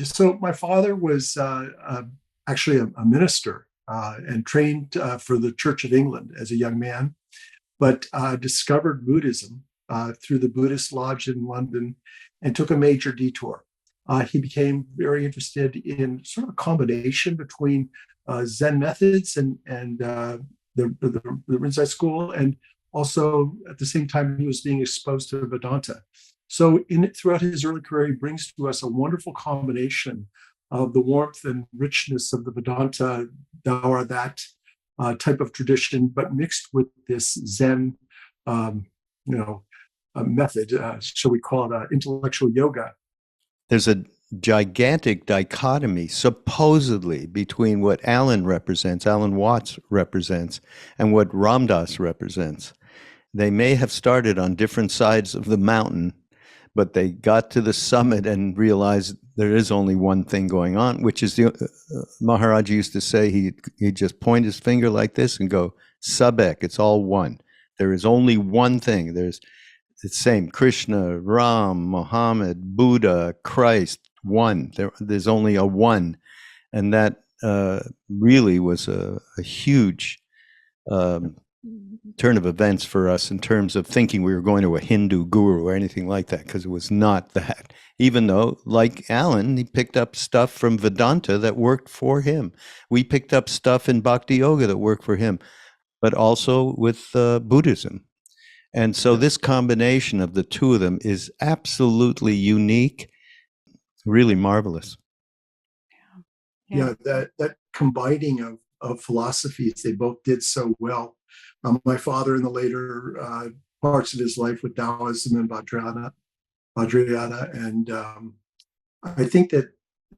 So my father was actually a minister and trained for the Church of England as a young man, but discovered Buddhism through the Buddhist Lodge in London and took a major detour. He became very interested in sort of a combination between Zen methods and the Rinzai school, and also at the same time he was being exposed to Vedanta. So throughout his early career, he brings to us a wonderful combination of the warmth and richness of the Vedanta, Dawa, that type of tradition, but mixed with this Zen, um, you know, method. Shall we call it intellectual yoga? There's a gigantic dichotomy, supposedly, between what Alan Watts represents, and what Ram Dass represents. They may have started on different sides of the mountain, but they got to the summit and realized there is only one thing going on, which is the Maharaj used to say he'd just point his finger like this and go, Sabek, it's all one. There is only one thing. It's the same, Krishna, Ram, Muhammad, Buddha, Christ, one. There's only a one. And that really was a huge turn of events for us in terms of thinking we were going to a Hindu guru or anything like that, because it was not that. Even though, like Alan, he picked up stuff from Vedanta that worked for him. We picked up stuff in Bhakti Yoga that worked for him, but also with Buddhism. And so this combination of the two of them is absolutely unique, really marvelous. Yeah, that combining of philosophies, they both did so well. My father, in the later parts of his life, with Taoism and Vajrayana, and I think that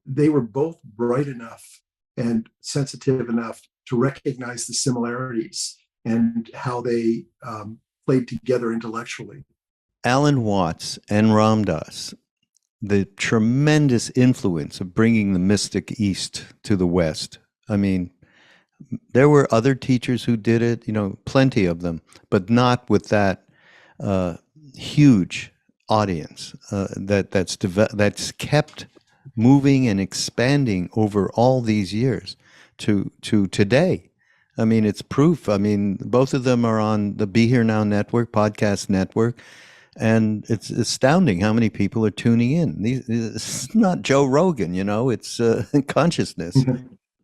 they were both bright enough and sensitive enough to recognize the similarities and how they played together intellectually. Alan Watts and Ram Dass, the tremendous influence of bringing the mystic East to the West. I mean, there were other teachers who did it, plenty of them, but not with that huge audience that's kept moving and expanding over all these years to today. I mean, it's proof. I mean, both of them are on the Be Here Now network, podcast network, and it's astounding how many people are tuning in. It's not Joe Rogan, it's consciousness.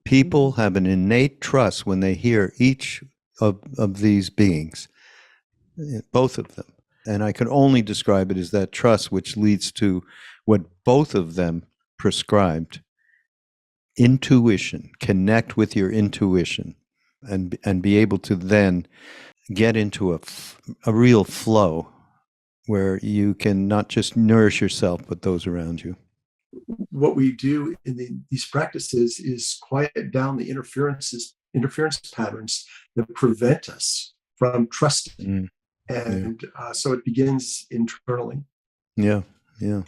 People have an innate trust when they hear each of these beings, both of them. And I can only describe it as that trust which leads to what both of them prescribed: intuition. Connect with your intuition and be able to then get into a real flow where you can not just nourish yourself, but those around you. What we do in these practices is quiet down the interference patterns that prevent us from trusting. And so it begins internally. Yeah, yeah.